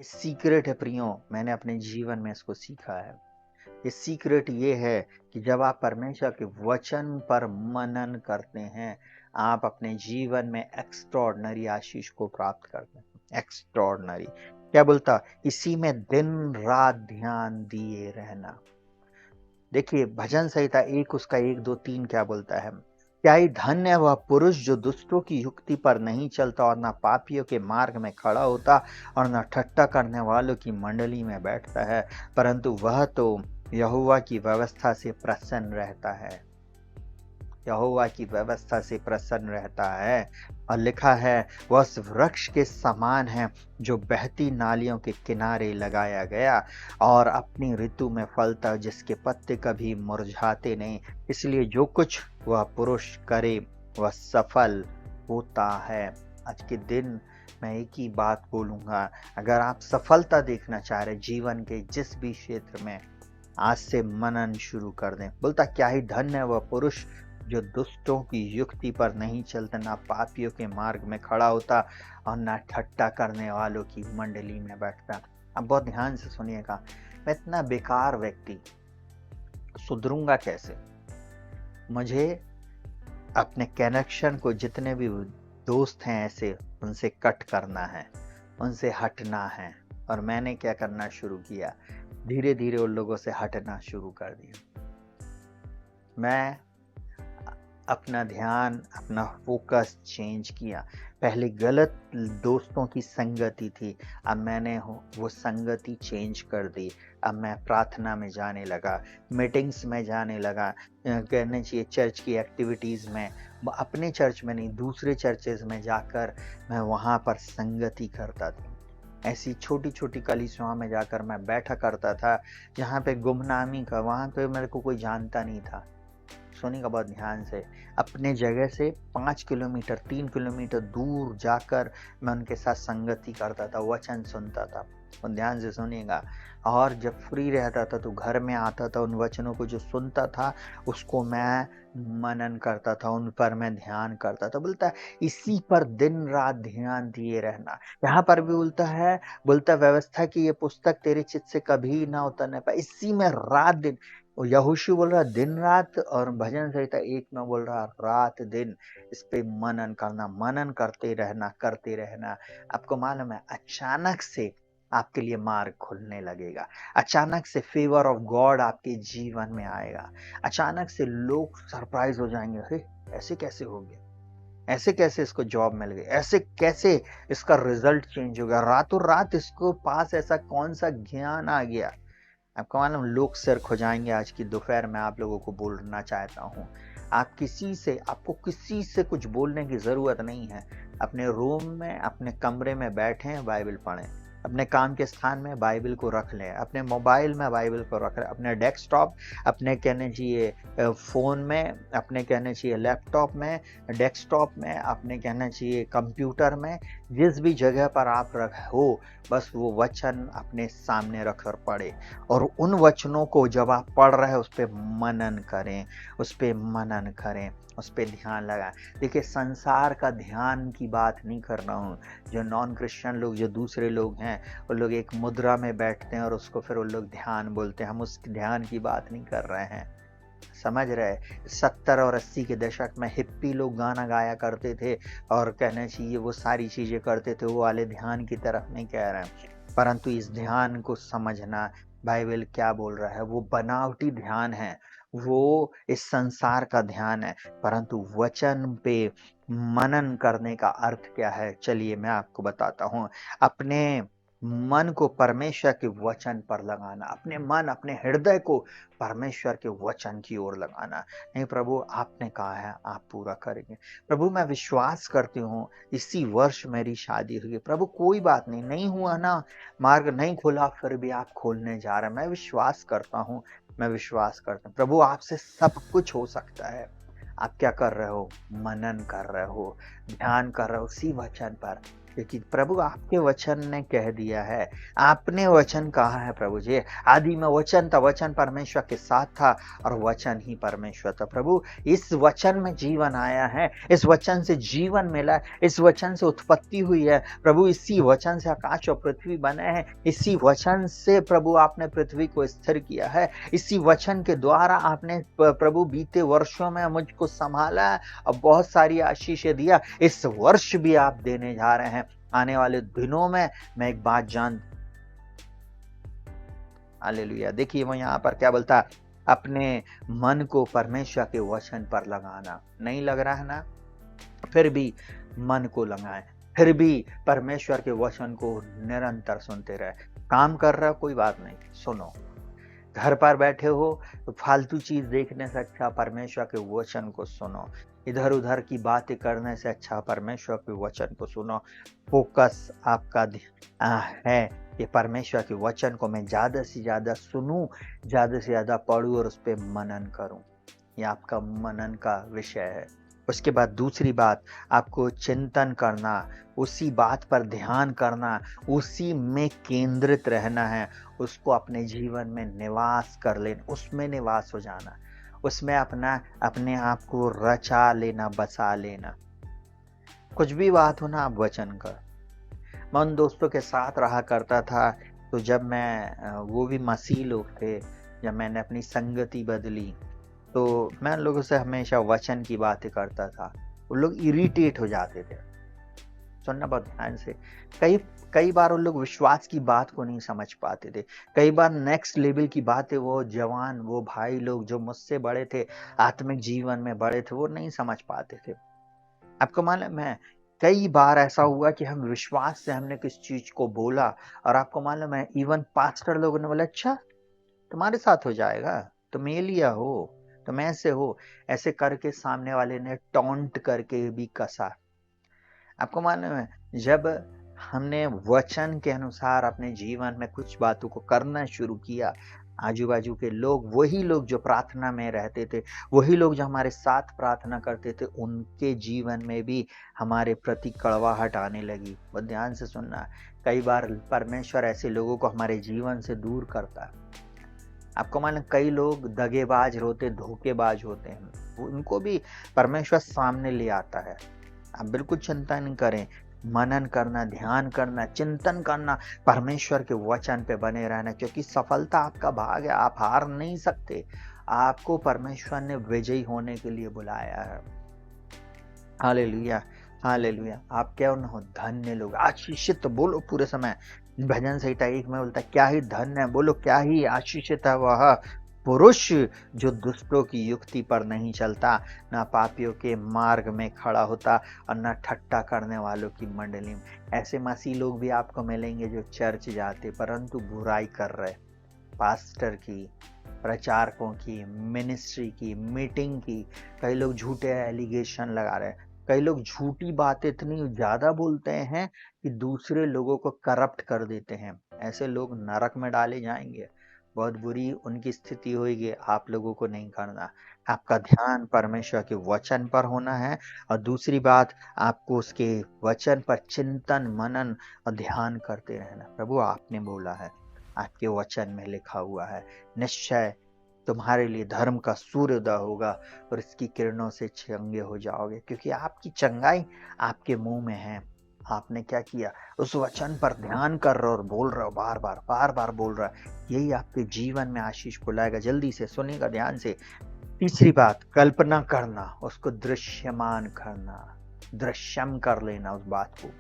Secret है प्रियो, मैंने अपने जीवन में इसको सीखा है। ये सीक्रेट ये है कि जब आप परमेश्वर के वचन पर मनन करते हैं, आप अपने जीवन में एक्स्ट्रॉर्डनरी आशीष को प्राप्त करते हैं। एक्स्ट्रॉर्डनरी क्या बोलता, इसी में दिन रात ध्यान दिए रहना। देखिए भजन संहिता एक उसका 1 2 3 क्या बोलता है, क्या ही धन्य है वह पुरुष जो दुष्टों की युक्ति पर नहीं चलता और न पापियों के मार्ग में खड़ा होता और न ठट्ठा करने वालों की मंडली में बैठता है, परंतु वह तो यहोवा की व्यवस्था से प्रसन्न रहता है। यहोवा की व्यवस्था से प्रसन्न रहता है। और लिखा है, वह उस वृक्ष के समान है जो बहती नालियों के किनारे लगाया गया और अपनी ऋतु में फलता, जिसके पत्ते कभी मुरझाते नहीं। इसलिए जो कुछ वह पुरुष करे वह सफल होता है। आज के दिन मैं एक ही बात बोलूंगा, अगर आप सफलता देखना चाह रहे जीवन के जिस भी क्षेत्र में, आज से मनन शुरू कर दें। बोलता, क्या ही धन्य है वह पुरुष जो दुष्टों की युक्ति पर नहीं चलता, ना पापियों के मार्ग में खड़ा होता और ना ठट्ठा करने वालों की मंडली में बैठता। अब बहुत ध्यान से सुनिएगा, मैं इतना बेकार व्यक्ति सुधरूंगा कैसे? मुझे अपने कनेक्शन को, जितने भी दोस्त हैं ऐसे, उनसे कट करना है, उनसे हटना है। और मैंने क्या करना शुरू किया, धीरे धीरे उन लोगों से हटना शुरू कर दिया। मैं अपना ध्यान, अपना फोकस चेंज किया। पहले गलत दोस्तों की संगति थी, अब मैंने वो संगति चेंज कर दी। अब मैं प्रार्थना में जाने लगा, मीटिंग्स में जाने लगा, कहने चाहिए चर्च की एक्टिविटीज़ में, अपने चर्च में नहीं दूसरे चर्चेज में जाकर मैं वहाँ पर संगति करता था। ऐसी छोटी छोटी कलीसियाओं में जाकर मैं बैठा करता था जहाँ पे गुमनामी का, वहाँ पे मेरे को कोई जानता नहीं था। सुनिएगा बहुत ध्यान से, अपने जगह से 5 किलोमीटर 3 किलोमीटर दूर जाकर मैं उनके साथ संगति करता था, वचन सुनता था। और ध्यान से सुनिएगा, और जब फ्री रहता था तो घर में आता था, उन वचनों को जो सुनता था उसको मैं मनन करता था, उन पर मैं ध्यान करता था। बोलता है इसी पर दिन रात ध्यान दिए रहना। यहाँ पर भी बोलता है व्यवस्था की ये पुस्तक तेरे चित्त से कभी ना उतरने पाए, इसी में रात दिन। यहोशू बोल रहा दिन रात, और भजन संहिता 1 में बोल रहा रात दिन इस पे मनन करना, मनन करते रहना। आपको मालूम है, अचानक से आपके लिए मार्ग खुलने लगेगा। अचानक से फेवर ऑफ गॉड आपके जीवन में आएगा। अचानक से लोग सरप्राइज हो जाएंगे, अरे ऐसे कैसे हो गया, ऐसे कैसे इसको जॉब मिल गई, ऐसे कैसे इसका रिजल्ट चेंज हो गया, रातों रात इसको पास ऐसा कौन सा ज्ञान आ गया। आपको मालूम, लोग सिर खुजाएंगे। आज की दोपहर में आप लोगों को बोलना चाहता हूँ, आपको किसी से कुछ बोलने की जरूरत नहीं है। अपने रूम में, अपने कमरे में बैठें, बाइबल पढ़ें। अपने काम के स्थान में बाइबल को रख लें, अपने मोबाइल में बाइबल को रख लें, अपने डेस्कटॉप, अपने कहने चाहिए फ़ोन में, अपने कहने चाहिए लैपटॉप में, डेस्कटॉप में, अपने कहना चाहिए कंप्यूटर में, जिस भी जगह पर आप हो, बस वो वचन अपने सामने रखकर पढ़े। और उन वचनों को जब आप पढ़ रहे हैं उस पर मनन करें, उस पर मनन करें, उस पर ध्यान लगाएं। देखिए, संसार का ध्यान की बात नहीं कर रहा हूँ। जो नॉन क्रिश्चियन लोग, जो दूसरे लोग हैं, वो लोग एक मुद्रा में बैठते हैं और उसको फिर वो लोग ध्यान बोलते हैं। हम उस ध्यान की बात नहीं कर रहे हैं, समझ रहे? 70 और 80 के दशक में हिप्पी लोग गाना गाया करते थे और कहना चाहिए वो सारी चीजें करते थे, वो वाले ध्यान की तरफ नहीं कह रहे हैं। परंतु इस ध्यान को समझना, बाइबल क्या बोल रहा है, वो बनावटी ध्यान है, वो इस संसार का ध्यान है। परंतु वचन पे मनन करने का अर्थ क्या है, चलिए मैं आपको बताता हूँ। अपने मन को परमेश्वर के वचन पर लगाना, अपने मन, अपने हृदय को परमेश्वर के वचन की ओर लगाना। नहीं प्रभु, आपने कहा है आप पूरा करेंगे। प्रभु मैं विश्वास करती हूँ इसी वर्ष मेरी शादी होगी। प्रभु कोई बात नहीं, नहीं हुआ ना, मार्ग नहीं खोला, फिर भी आप खोलने जा रहे हैं। मैं विश्वास करता हूँ, मैं विश्वास करता हूँ प्रभु आपसे सब कुछ हो सकता है। आप क्या कर रहे हो? मनन कर रहे हो, ध्यान कर रहे हो उसी वचन पर। क्योंकि प्रभु आपके वचन ने कह दिया है, आपने वचन कहा है प्रभु जी, आदि में वचन था, वचन परमेश्वर के साथ था और वचन ही परमेश्वर था। प्रभु इस वचन में जीवन आया है, इस वचन से जीवन मिला है, इस वचन से उत्पत्ति हुई है प्रभु, इसी वचन से आकाश और पृथ्वी बने हैं, इसी वचन से प्रभु आपने पृथ्वी को स्थिर किया है, इसी वचन के द्वारा आपने प्रभु बीते वर्षों में मुझको संभाला है और बहुत सारी आशीषें दिया, इस वर्ष भी आप देने जा रहे हैं। आने वाले दिनों में मैं एक बात जान, हालेलुया। देखिए वो यहाँ पर क्या बोलता, अपने मन को परमेश्वर के वचन पर लगाना। नहीं लग रहा है ना, फिर भी मन को लगाएं, फिर भी परमेश्वर के वचन को निरंतर सुनते रहे। काम कर रहा कोई बात नहीं, सुनो। घर पर बैठे हो तो फालतू चीज देखने से अच्छा परमेश्वर के वचन को सुनो। इधर उधर की बातें करने से अच्छा परमेश्वर के वचन को सुनो। फोकस आपका है कि परमेश्वर के वचन को मैं ज्यादा से ज्यादा सुनूं, ज्यादा से ज्यादा पढ़ूं और उस पर मनन करूं। ये आपका मनन का विषय है। उसके बाद दूसरी बात, आपको चिंतन करना, उसी बात पर ध्यान करना, उसी में केंद्रित रहना है, उसको अपने जीवन में निवास कर लेना, उसमें निवास हो जाना, उसमें अपने आप को रचा लेना, बसा लेना। कुछ भी बात हो ना, आप वचन कर। मैं उन दोस्तों के साथ रहा करता था, तो जब मैं वो भी मसीह लोग थे, जब मैंने अपनी संगति बदली तो मैं उन लोगों से हमेशा वचन की बातें करता था। वो लोग इरिटेट हो जाते थे। सुनना बहुत ध्यान से। कई बार उन लोग विश्वास की बात को नहीं समझ पाते थे। कई बार नेक्स्ट लेवल की बातें वो जवान, वो भाई लोग जो मुझसे बड़े थे, आत्मिक जीवन में बड़े थे, वो नहीं समझ पाते थे। आपको मालूम है, कई बार ऐसा हुआ कि हम विश्वास से हमने किस चीज को बोला और आपको मालूम है इवन पास्टर लोगों ने बोला अच्छा तुम्हारे साथ हो जाएगा, तुम एलिया हो, तुम ऐसे हो, ऐसे करके सामने वाले ने टॉन्ट करके भी कसा। आपको मालूम है, जब हमने वचन के अनुसार अपने जीवन में कुछ बातों को करना शुरू किया, आजू बाजू के लोग, वही लोग जो प्रार्थना में रहते थे, वही लोग जो हमारे साथ प्रार्थना करते थे, उनके जीवन में भी हमारे प्रति कड़वाहट आने लगी। बहुत ध्यान से सुनना। कई बार परमेश्वर ऐसे लोगों को हमारे जीवन से दूर करता है। आपको मालूम, कई लोग दगेबाज होते, धोखेबाज होते हैं, उनको भी परमेश्वर सामने ले आता है। आप बिल्कुल चिंता नहीं करें, मनन करना, ध्यान करना, चिंतन करना, परमेश्वर के वचन पे बने रहना, क्योंकि सफलता आपका भाग है। आप हार नहीं सकते। आपको परमेश्वर ने विजयी होने के लिए बुलाया है। Hallelujah, hallelujah. आप क्या हो, धन्य लोग, आशीषित बोलो पूरे समय। भजन संहिता 1 में बोलता क्या ही धन्य है, बोलो क्या ही आशीषित है वह पुरुष जो दुष्टों की युक्ति पर नहीं चलता, ना पापियों के मार्ग में खड़ा होता और न ठट्टा करने वालों की मंडली में। ऐसे मसीह लोग भी आपको मिलेंगे जो चर्च जाते परंतु बुराई कर रहे, पास्टर की, प्रचारकों की, मिनिस्ट्री की, मीटिंग की। कई लोग झूठे एलिगेशन लगा रहे हैं, कई लोग झूठी बातें इतनी ज्यादा बोलते हैं कि दूसरे लोगों को करप्ट कर देते हैं। ऐसे लोग नरक में डाले जाएंगे, बहुत बुरी उनकी स्थिति होगी। आप लोगों को नहीं करना। आपका ध्यान परमेश्वर के वचन पर होना है और दूसरी बात, आपको उसके वचन पर चिंतन, मनन और ध्यान करते रहना। प्रभु आपने बोला है, आपके वचन में लिखा हुआ है, निश्चय तुम्हारे लिए धर्म का सूर्योदय होगा और इसकी किरणों से चंगे हो जाओगे, क्योंकि आपकी चंगाई आपके मुंह में है। आपने क्या किया, उस वचन पर ध्यान कर रहे हो और बोल रहे हो, बार बार बोल रहा है। यही आपके जीवन में आशीष को लाएगा। जल्दी से सुनिएगा ध्यान से। तीसरी बात, कल्पना करना, उसको दृश्यमान करना, दृश्यम कर लेना उस बात को।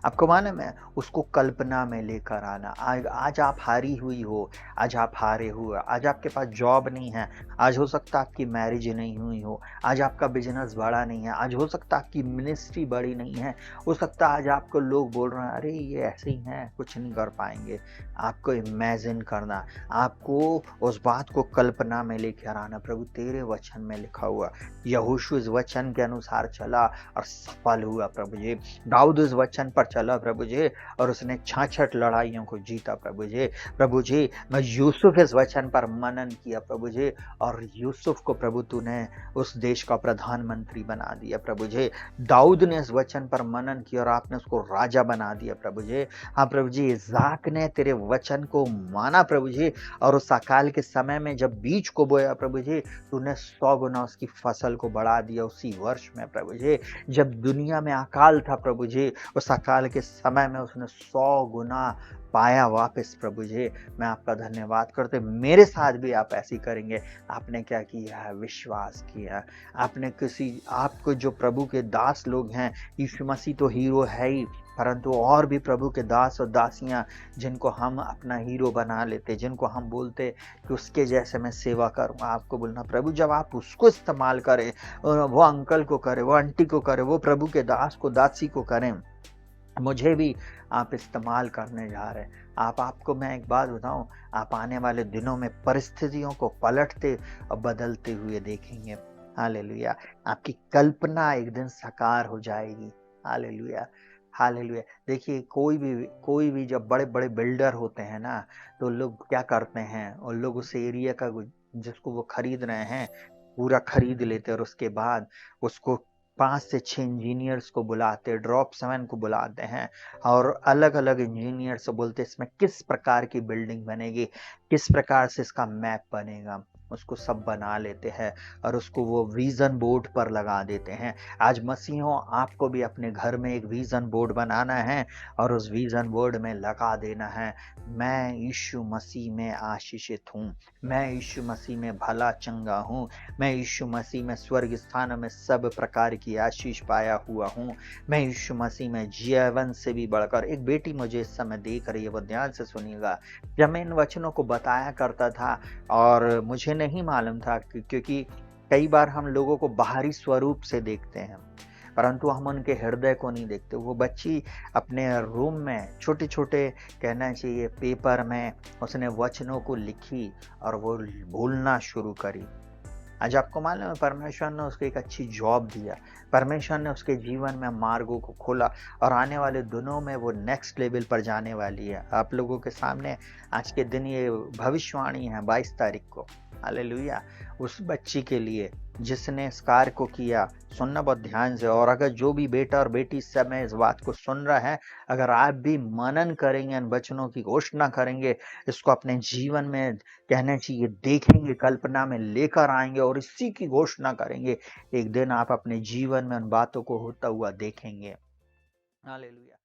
आपको मालूम है, उसको कल्पना में लेकर आना। आज आप हारी हुई हो, आज आप हारे हुए, आज आपके पास जॉब नहीं है, आज हो सकता है आपकी मैरिज नहीं हुई हो, आज आपका बिजनेस बड़ा नहीं है, आज हो सकता है आपकी मिनिस्ट्री बड़ी नहीं है, हो सकता है आज आपको लोग बोल रहे हैं अरे ये ऐसे ही हैं, कुछ नहीं कर पाएंगे। आपको इमेजिन करना, आपको उस बात को कल्पना में लेकर आना। प्रभु तेरे वचन में लिखा हुआ, यहोशू इस वचन के अनुसार चला और सफल हुआ। प्रभु जी, दाऊद इस वचन पर चला प्रभु जी, और उसने 66 लड़ाइयों को जीता प्रभु जी। प्रभु जी, मैं यूसुफ इस वचन पर मनन किया प्रभु जी, और यूसुफ को प्रभु तूने उस देश का प्रधानमंत्री बना दिया प्रभु जी। दाऊद ने इस वचन पर मनन किया और आपने उसको राजा बना दिया प्रभु जी। हाँ प्रभु जी, इसहाक ने तेरे वचन को माना प्रभु जी, और उस अकाल के समय में जब बीज को बोया प्रभु जी, तूने 100 गुना उसकी फसल को बढ़ा दिया उसी वर्ष में प्रभु जी। जब दुनिया में अकाल था प्रभु जी, उस अकाल के समय में उसने 100 गुना पाया वापस प्रभु जी। मैं आपका धन्यवाद करते, मेरे साथ भी आप ऐसी करेंगे। आपने क्या किया है? विश्वास किया। आपने आपको जो प्रभु के दास लोग हैं, यीशु मसीह तो हीरो है ही, परंतु और भी प्रभु के दास और दासियां जिनको हम अपना हीरो बना लेते, जिनको हम बोलते कि उसके जैसे मैं सेवा करूँगा। आपको बोलना प्रभु, जब आप उसको इस्तेमाल करें, वो अंकल को करें, वो आंटी को करें, वो प्रभु के दास को दासी को करें, मुझे भी आप इस्तेमाल करने जा रहे हैं। आपको मैं एक बात बताऊं, आप आने वाले दिनों में परिस्थितियों को पलटते और बदलते हुए देखेंगे। हालेलुया। आपकी कल्पना एक दिन साकार हो जाएगी। Hallelujah, hallelujah. देखिए, कोई भी जब बड़े बड़े बिल्डर होते हैं ना, तो लोग क्या करते हैं, और लोग उस एरिया का जिसको वो खरीद रहे हैं पूरा खरीद लेते हैं, और उसके बाद उसको 5 से 6 इंजीनियर्स को बुलाते, ड्रॉप 7 को बुलाते हैं, और अलग-अलग इंजीनियर से बोलते इसमें किस प्रकार की बिल्डिंग बनेगी, किस प्रकार से इसका मैप बनेगा। उसको सब बना लेते हैं और उसको वो विज़न बोर्ड पर लगा देते हैं। आज मसीहों, आपको भी अपने घर में एक विज़न बोर्ड बनाना है और उस विज़न बोर्ड में लगा देना है, मैं यीशु मसीह में आशीषित हूँ, मैं यीशु मसीह में भला चंगा हूँ, मैं यीशु मसीह में स्वर्ग स्थानों में सब प्रकार की आशीष पाया हुआ हूँ, मैं यीशु मसीह में जीवन से भी बढ़कर। एक बेटी मुझे इस समय देख रही है, वो ध्यान से सुनिएगा। जब मैं इन वचनों को बताया करता था और मुझे नहीं मालूम था क्योंकि कई बार हम लोगों को बाहरी स्वरूप से देखते हैं, परंतु हम उनके हृदय को नहीं देखते। वो बच्ची अपने रूम में छोटे-छोटे, कहना चाहिए, पेपर में उसने वचनों को लिखी और वो बोलना शुरू करी। आज आपको मालूम है, परमेश्वर ने उसको एक अच्छी जॉब दिया, परमेश्वर ने उसके जीवन में मार्गों को खोला, और आने वाले दिनों में वो नेक्स्ट लेवल पर जाने वाली है। आप लोगों के सामने आज के दिन ये भविष्यवाणी है 22 तारीख को। हालेलुया। उस बच्ची के लिए जिसने इस कार्य को किया, सुनना बहुत ध्यान से। और अगर जो भी बेटा और बेटी इस समय इस बात को सुन रहा है, अगर आप भी मनन करेंगे, इन वचनों की घोषणा करेंगे, इसको अपने जीवन में, कहना चाहिए, देखेंगे, कल्पना में लेकर आएंगे और इसी की घोषणा करेंगे, एक दिन आप अपने जीवन में उन बातों को होता हुआ देखेंगे। हालेलुया।